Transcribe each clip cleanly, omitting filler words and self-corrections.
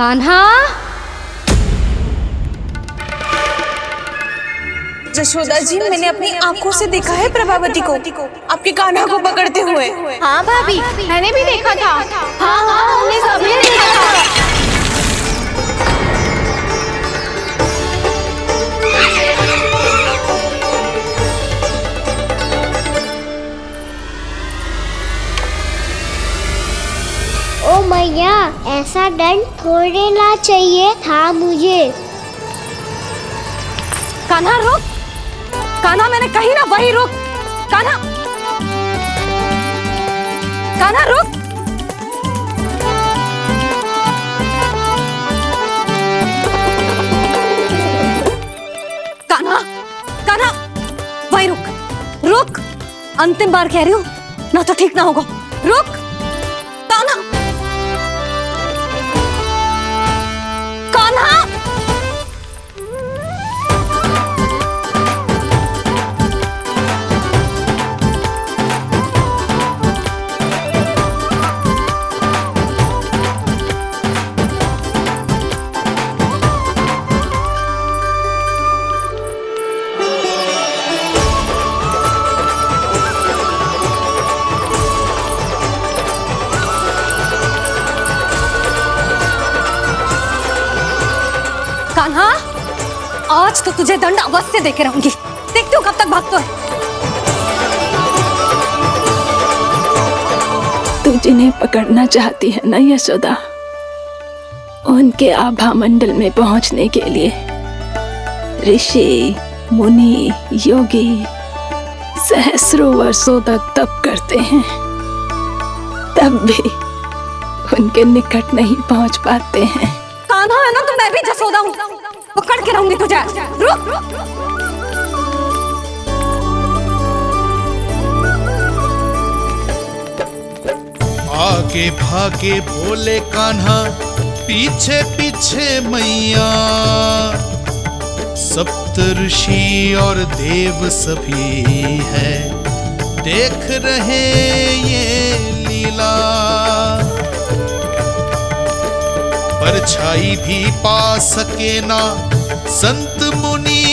कान्हा। जशोदा जी, मैंने अपनी आंखों से देखा है प्रभावती को आपके कान्हा को पकड़ते हुए। हाँ भाभी, मैंने भी देखा था। हाँ हाँ, हमने सबने देखा था। ओ मैया, ऐसा दंड थोड़े ना चाहिए था मुझे। कान्हा रुक, कान्हा मैंने कही ना वही रुक। कान्हा, कान्हा रुक। कान्हा, कान्हा वही रुक, रुक। अंतिम बार कह रही हूँ, ना तो ठीक ना होगा। रुक कान्हा, कान्हा। कान्हा, आज तो तुझे दंड अवश्य देके रहूंगी। देखती हूँ कब तक भागते है। तू जिन्हें पकड़ना चाहती है ना यशोदा, उनके आभा मंडल में पहुंचने के लिए ऋषि, मुनि, योगी सहस्रों वर्षों तक तप करते हैं, तब भी उनके निकट नहीं पहुंच पाते हैं। कान्हा है ना, तो मैं भी जसोदा हूँ, पकड़ के रहूंगी तुझे। रुक। आगे भागे बोले कान्हा, पीछे पीछे मैया। सप्त ऋषि और देव सभी है, देख रहे ये लीला। परछाई भी पा सके ना संत मुनि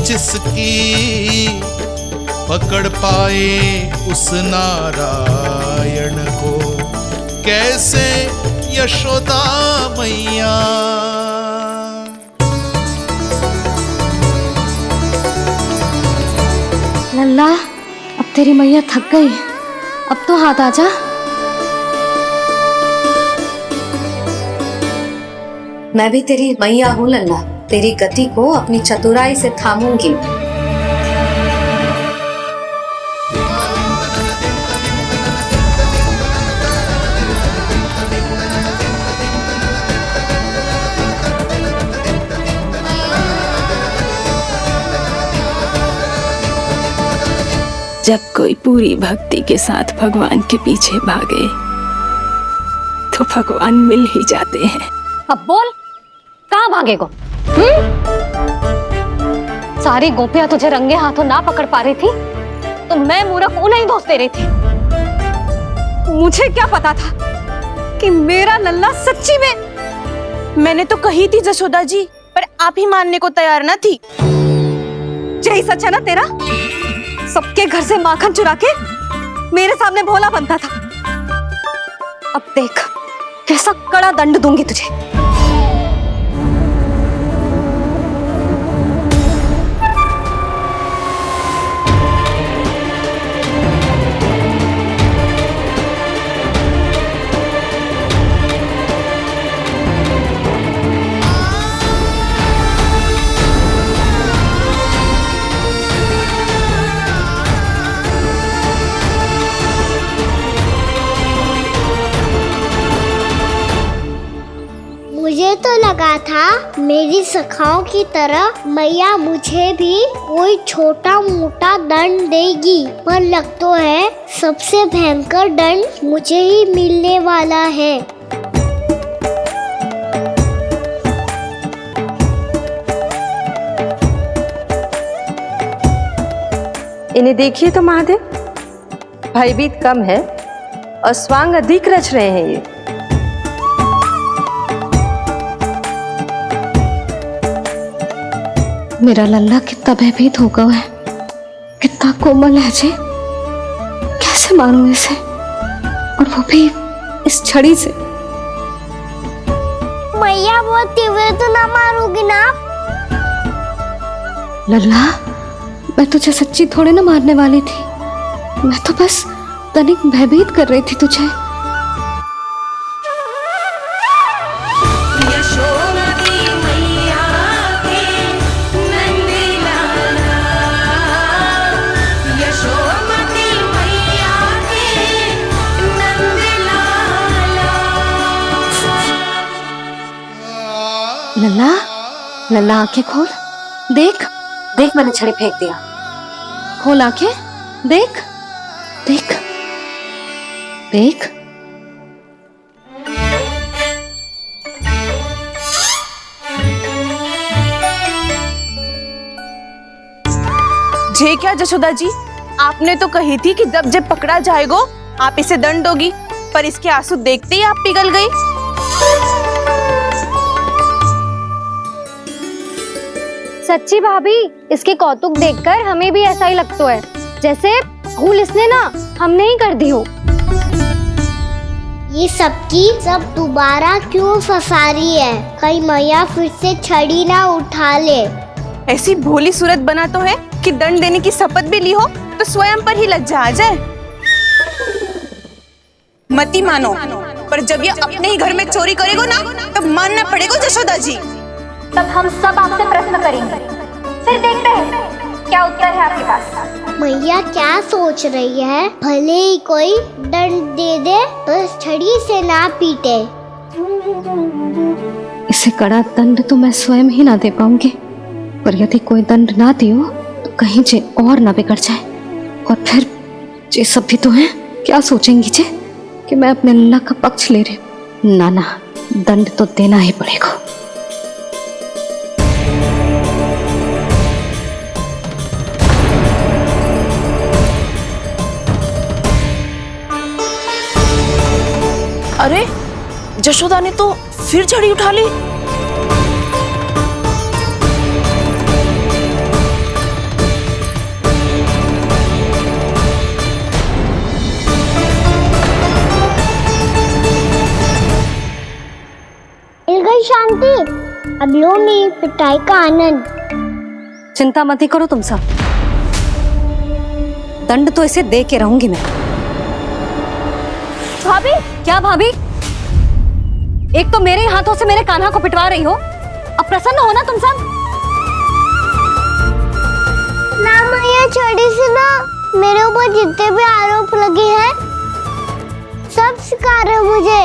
जिसकी, पकड़ पाए उस नारायण को कैसे यशोदा मैया। लल्ला, अब तेरी मैया थक गई, अब तो हाथ आजा। मैं भी तेरी मैया हूँ लल्ला, तेरी गति को अपनी चतुराई से थामूंगी। जब कोई पूरी भक्ति के साथ भगवान के पीछे भागे तो भगवान मिल ही जाते हैं। अब बोल, कहाँ भागेगो? सारी गोपियां तुझे रंगे हाथों ना पकड़ पा रही थी, तो मैं मूर्ख उन्हें ही दोष दे रही थी। मुझे क्या पता था कि मेरा लल्ला सच्ची में। मैंने तो कही थी जशोदा जी, पर आप ही मानने को तैयार न थी। यही सच है ना तेरा? सबके घर से माखन चुरा के मेरे सामने भोला बनता था। अब देख कैसा कड़ा दंड दूंगी तुझे। मुझे तो लगा था मेरी सखाओं की तरह मैया मुझे भी कोई छोटा मोटा दंड देगी, पर लग तो है सबसे भयंकर दंड मुझे ही मिलने वाला है। इन्हें देखिए तो महादेव, भयभीत कम है और स्वांग अधिक रच रहे हैं ये। मेरा लल्ला कितना भयभीत हो गया है, कितना कोमल है जी। कैसे मारूं इसे, और वो भी इस छड़ी से। मैया बहुत तीव्र तो ना मारोगी ना? लल्ला, मैं तुझे सच्ची थोड़ी ना मारने वाली थी, मैं तो बस तनिक भयभीत कर रही थी तुझे। लल्ला, लल्ला आंखें खोल, देख देख, मैंने छड़ी फेंक दिया। खोल आंखें, देख देख देख। जे क्या जशोदा जी, आपने तो कही थी कि जब जब पकड़ा जाएगा आप इसे दंड दोगी, पर इसके आंसू देखते ही आप पिघल गई। सच्ची भाभी, इसके कौतुक देखकर हमें भी ऐसा ही लगता है, जैसे भूल इसने ना हमने ही कर दी हो। ये सब दोबारा क्यों फंसा रही है? कहीं मैया फिर से छड़ी ना उठा ले। ऐसी भोली सूरत बना तो है कि दंड देने की शपथ भी ली हो तो स्वयं पर ही लज्जा आ जाए। मती मानो, पर जब ये अपने ही घर में चोरी करेगो ना, तब मानना पड़ेगा जशोदा जी। तब हम सब आपसे प्रश्न करेंगे, फिर देखते हैं क्या उत्तर है आपके पास। मैया क्या सोच रही है? भले ही कोई दंड दे दे, बस छड़ी से ना पीटे। इसे कड़ा दंड तो मैं स्वयं ही ना दे पाऊंगी, पर यदि कोई दंड ना दियो तो कहीं जे और ना बिगड़ जाए, और फिर जे सब भी तो हैं, क्या सोचेंगी जे कि मैं अपने अल्लाह का पक्ष ले रही हूँ। ना ना, दंड तो देना ही पड़ेगा। अरे, जशोदा ने तो फिर छड़ी उठा ली। मिल गई शांति, अब लो मेरी पिटाई का आनंद। चिंता मत ही करो तुम सब, दंड तो इसे दे के रहूंगी मैं। भाभी, क्या भाभी? एक तो मेरे हाथों से मेरे कान्हा को पिटवा रही हो, अब प्रसन्न हो ना तुम सब? ना मैया, छड़ी से ना मेरे ऊपर जितने भी आरोप लगे हैं सब स्वीकार है मुझे,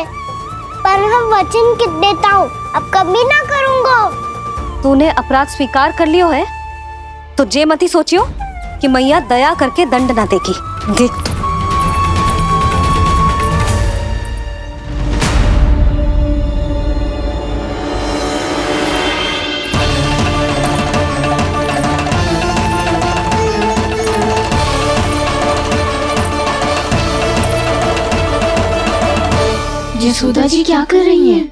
पर हम वचन कित देता हूँ, अब कभी ना करूँगा। तूने अपराध स्वीकार कर लियो है तो जे मत ही सोचियो कि मैया दया करके दंड ना देगी। देख तू। यशोदा जी क्या कर रही हैं?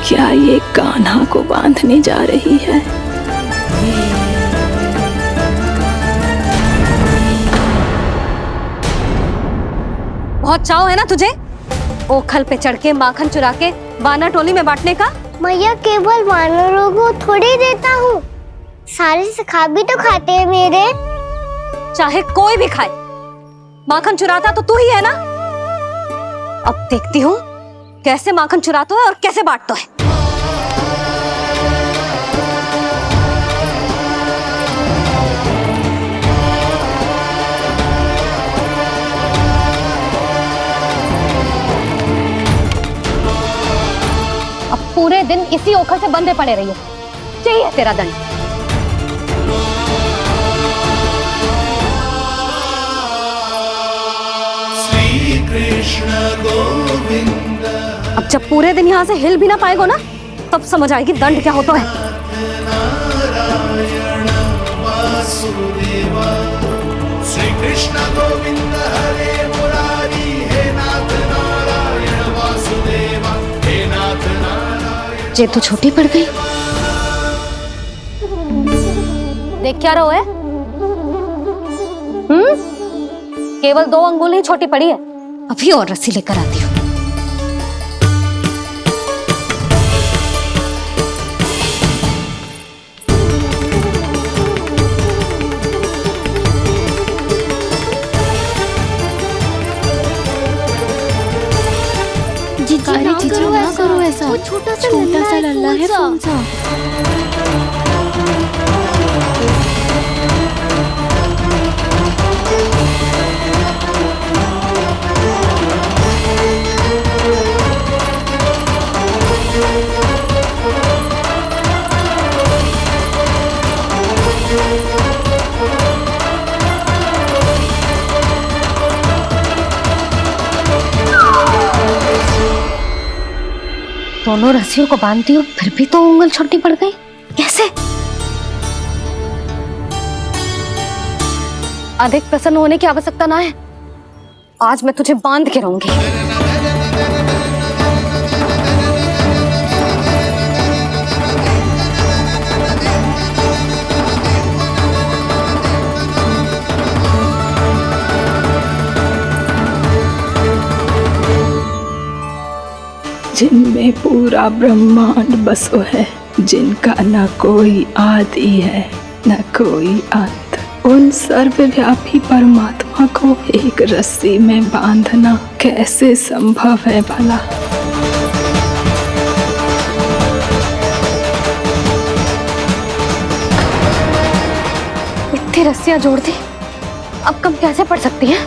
क्या ये कान्हा को बांधने जा रही है? बहुत चाव है ना तुझे ओखल पे चढ़ के माखन चुरा के वानर टोली में बांटने का? मैया, केवल वानरों को थोड़ी देता हूँ, सारे सखा भी तो खाते हैं मेरे। चाहे कोई भी खाए, माखन चुराता तो तू ही है ना। अब देखती हूँ कैसे माखन चुराता है और कैसे बांटता है। अब पूरे दिन इसी ओखल से बंधे पड़े रहिए, चाहिए तेरा दंड। अब जब पूरे दिन यहाँ से हिल भी ना पाएगो ना, तब समझ आएगी दंड क्या होता है। श्री कृष्ण गोविंद हरे मुरारी, हे नाथ नारायण वासुदेवा, हे नाथ नारायण। जे तू छोटी पड़ गई, देख क्या रहो है? केवल 2 अंगुल ही छोटी पड़ी है, अभी और रस्सी लेकर आती हूँ। जीजी ना करो ऐसा, वो छोटा सा लल्ला है कौन सा? दोनों रस्सियों को बांधती हूँ, फिर भी तो उंगल छोटी पड़ गई। कैसे? अधिक प्रसन्न होने की आवश्यकता ना है, आज मैं तुझे बांध के रहूंगी। जिनमें पूरा ब्रह्मांड बसो है, जिनका न कोई आदि है न कोई अंत, उन सर्वव्यापी परमात्मा को एक रस्सी में बांधना कैसे संभव है भला? इतनी रस्सियां जोड़ दी, अब कम कैसे पड़ सकती हैं?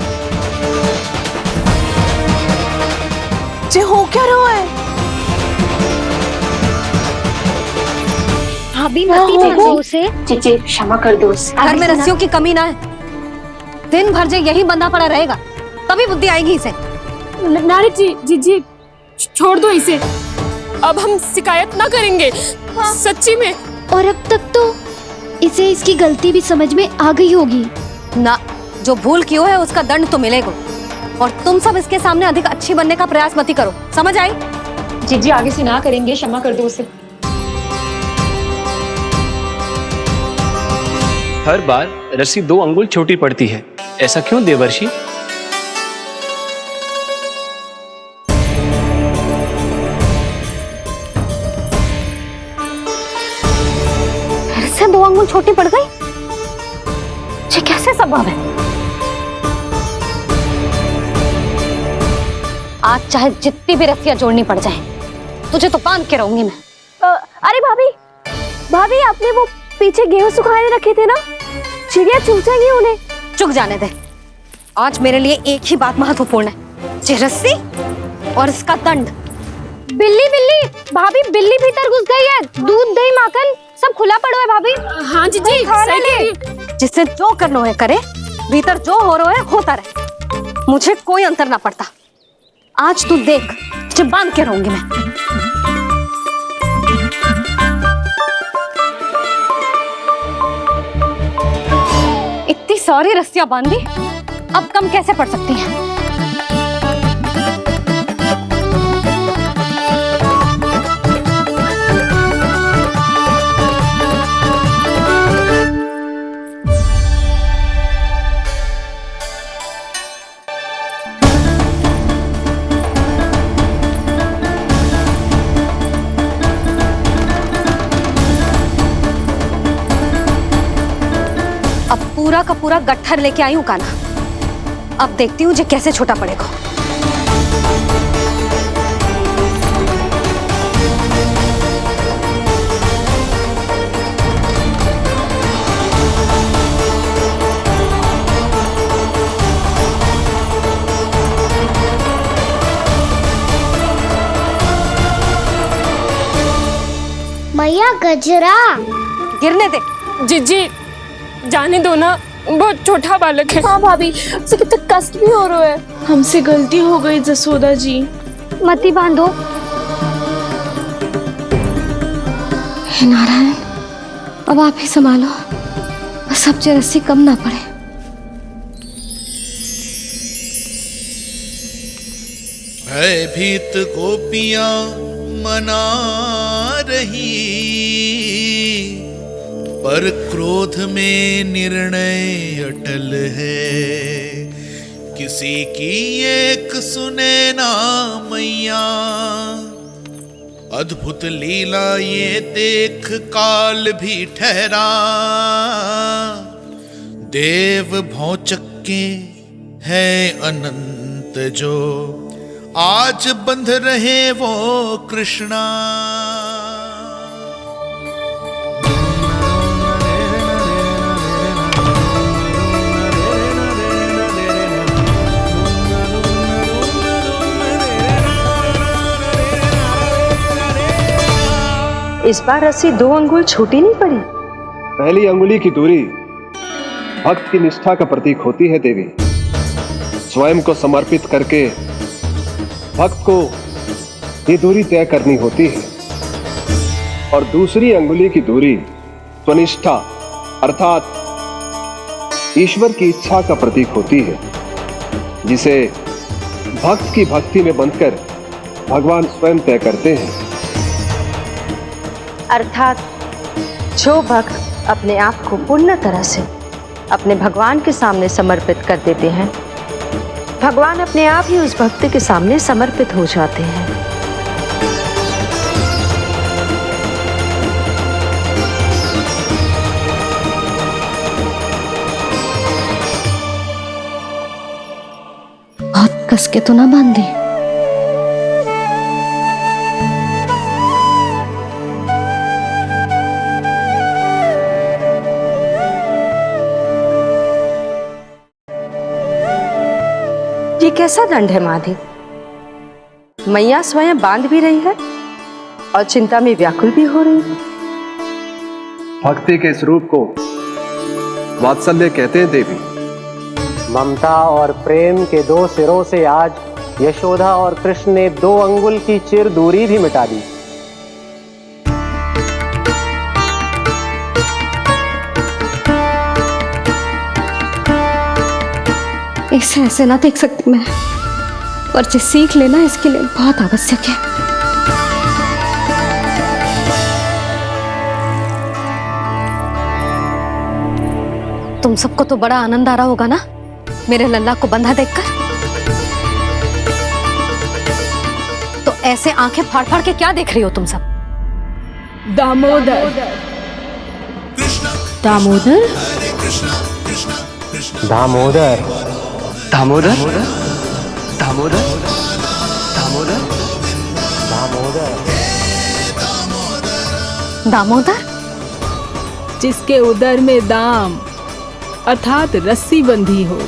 जे हो क्या रहा है? भाभी मती देखो उसे। जीजी क्षमा कर दो उसे। घर में रस्सियों की कमी ना है, दिन भर जो यही बंधा पड़ा रहेगा तभी बुद्धि आएगी इसे। नारी जी छोड़ दो इसे, अब हम शिकायत ना करेंगे। सच्ची में। और अब तक तो इसे इसकी गलती भी समझ में आ गई होगी ना। जो भूल की है उसका दंड तो मिलेगा, और तुम सब इसके सामने अधिक अच्छी बनने का प्रयास मत करो, समझ आई? जीजी आगे से ना करेंगे, क्षमा कर दो उसे। हर बार रस्सी 2 अंगुल छोटी पड़ती है, ऐसा क्यों देवर्षि? फिर से 2 अंगुल छोटी पड़ गई? ये कैसे संभव है? आज चाहे जितनी भी रस्सियां जोड़नी पड़ जाए, तुझे तो बांध के रहूंगी मैं। अरे भाभी आपने वो पीछे गेहूं सुखाने रखे थे ना, चिड़िया चुग जाएंगी उन्हें। चुक जाने दे, आज मेरे लिए एक ही बात महत्वपूर्ण है, ये रस्सी और इसका दंड। बिल्ली भाभी, बिल्ली भीतर घुस गई है, दूध दही माखन सब खुला पड़ा है भाभी। हाँ जीजी सही कह रही है। जिससे जो करना है करे, भीतर जो हो रहा है होता रहे, मुझे कोई अंतर ना पड़ता। आज तू देख, तुझे बांध के रहूंगी मैं। इतनी सारी रस्सियां बांधी, अब कम कैसे पड़ सकती हैं? पूरा का पूरा गट्ठर लेके आई हूं कान्हा, अब देखती हूँ जे कैसे छोटा पड़ेगा। मैया गजरा गिरने दे। जीजी जाने दो ना, बहुत छोटा बालक है। हाँ भाभी, उसे कितना कष्ट भी हो रहा है। हमसे गलती हो गई जसोदा जी। मती बांधो। हे नारायण, अब आप ही संभालो, बस अब जो रस्सी कम ना पड़े। भयभीत गोपियां मना रही, पर क्रोध में निर्णय अटल है, किसी की एक सुने ना मैया। अद्भुत लीला ये देख काल भी ठहरा, देव भौचक्के है अनंत जो, आज बंध रहे वो कृष्णा। इस बार रस्सी 2 अंगुल छोटी नहीं पड़ी। पहली अंगुली की दूरी भक्त की निष्ठा का प्रतीक होती है देवी। स्वयं को समर्पित करके भक्त को ये दूरी तय करनी होती है। और दूसरी अंगुली की दूरी स्वनिष्ठा अर्थात ईश्वर की इच्छा का प्रतीक होती है, जिसे भक्त की भक्ति में बंधकर भगवान स्वयं तय करते हैं। अर्थात जो भक्त अपने आप को पूर्ण तरह से अपने भगवान के सामने समर्पित कर देते हैं, भगवान अपने आप ही उस भक्त के सामने समर्पित हो जाते हैं। बहुत कस के तो ना बांधी। ये कैसा दंड है माधे? मैया स्वयं बांध भी रही है और चिंता में व्याकुल भी हो रही है। भक्ति के स्वरूप को वात्सल्य कहते हैं देवी। ममता और प्रेम के 2 सिरों से आज यशोदा और कृष्ण ने 2 अंगुल की चिर दूरी भी मिटा दी। इसे ऐसे ना देख सकती मैं, और जो सीख लेना इसके लिए बहुत आवश्यक है। तुम सबको तो बड़ा आनंद आ रहा होगा ना मेरे लल्ला को बंधा देखकर। तो ऐसे आंखें फाड़ फाड़ के क्या देख रही हो तुम सब? दामोदर। दामोदर? दामोदर दामोदर दामोदर दामोदर दामोदर दामोदर? जिसके उदर में दाम अर्थात रस्सी बंधी हो,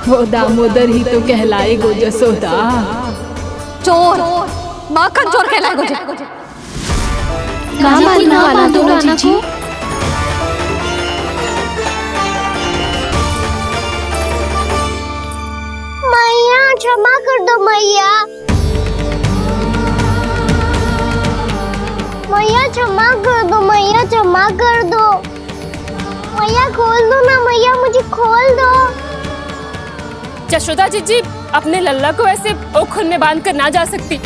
वो दामोदर ही तो कहलाएगो जसोदा। चोर, माखन चोर कहलाएगो जी। कहाँ मारना वाला तो जीजी? मैया क्षमा कर दो मैया। मैया क्षमा कर दो, मैया क्षमा कर दो। मैया खोल दो ना मैया, मुझे खोल दो। यशोदा जीजी अपने लल्ला को ऐसे ओखुन में बांध कर ना जा सकती।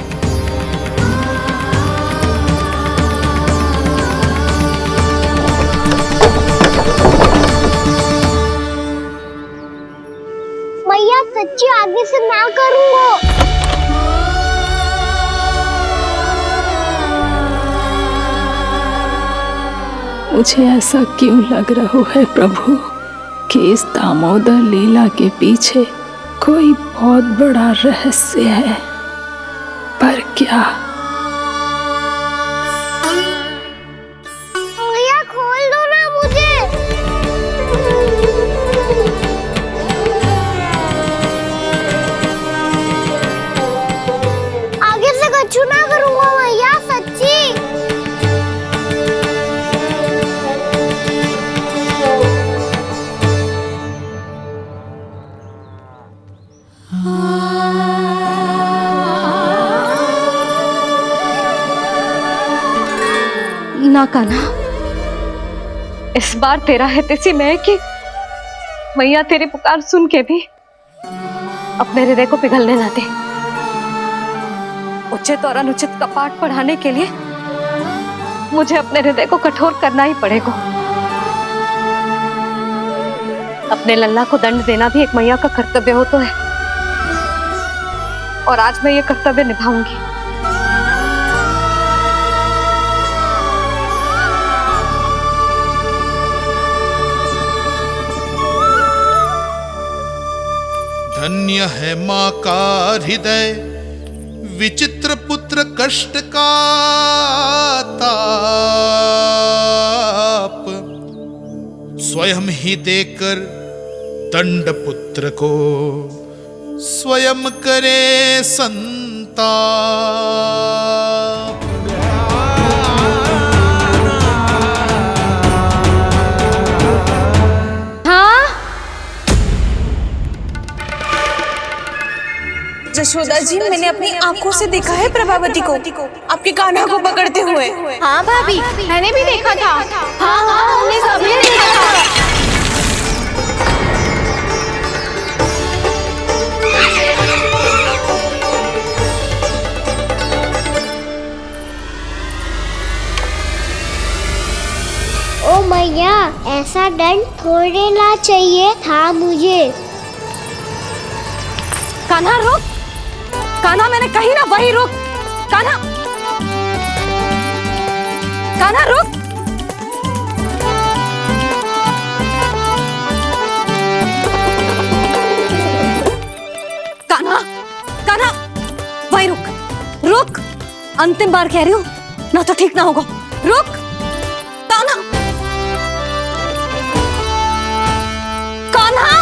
मैया सच्ची आगे से ना करूँगा। मुझे ऐसा क्यों लग रहा है प्रभु कि इस दामोदर लीला के पीछे कोई बहुत बड़ा रहस्य है, पर क्या? मैया खोल दो ना मुझे। आगे से कछु ना करूँगा मैया, सच्ची। ना कान्हा, इस बार तेरा है तेसी मैं कि मैया तेरी पुकार सुन के भी अपने हृदय को पिघलने ना दे। उचित और अनुचित कपाट पढ़ाने के लिए मुझे अपने हृदय को कठोर करना ही पड़ेगा। अपने लल्ला को दंड देना भी एक मैया का कर्तव्य हो तो है, और आज मैं ये कर्तव्य निभाऊंगी। धन्य है माँ का हृदय, विचित्र पुत्र कष्ट का ताप, स्वयं ही देकर दंड पुत्र को स्वयं करे संताप। यशोदा जी, मैंने अपनी आंखों से देखा है प्रभावती को आपके कान्हा को पकड़ते हुए। हाँ भाभी, मैंने भी देखा था। हाँ हाँ, हमने सबने देखा था। ओ मैया, ऐसा दंड थोड़े ना चाहिए था मुझे। कान्हा रुक, कान्हा मैंने कही ना वही रुक। कान्हा, कान्हा रुक। कान्हा, कान्हा वही रुक, रुक। अंतिम बार कह रही हूँ, ना तो ठीक ना होगा। रुक कान्हा, कान्हा।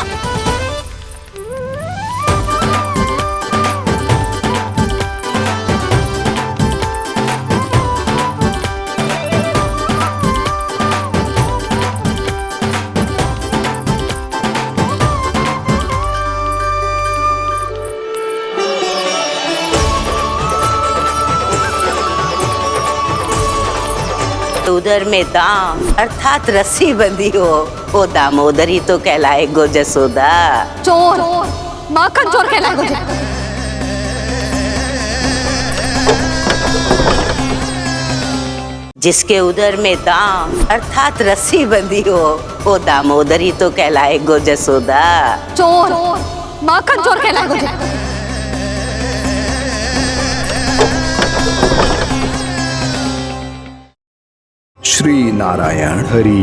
उधर में दाम अर्थात रस्सी बंधी हो, वो दामोदरी तो कहलाए गो जसोदा। चोर, माखन चोर कहलाए गो। जिसके उधर में दाम अर्थात रस्सी बंधी हो, वो दामोदरी तो कहलाए गो जसोदा। चोर, माखन चोर कहलाए गो। श्री नारायण हरि।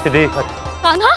सिद्धि कान्हा,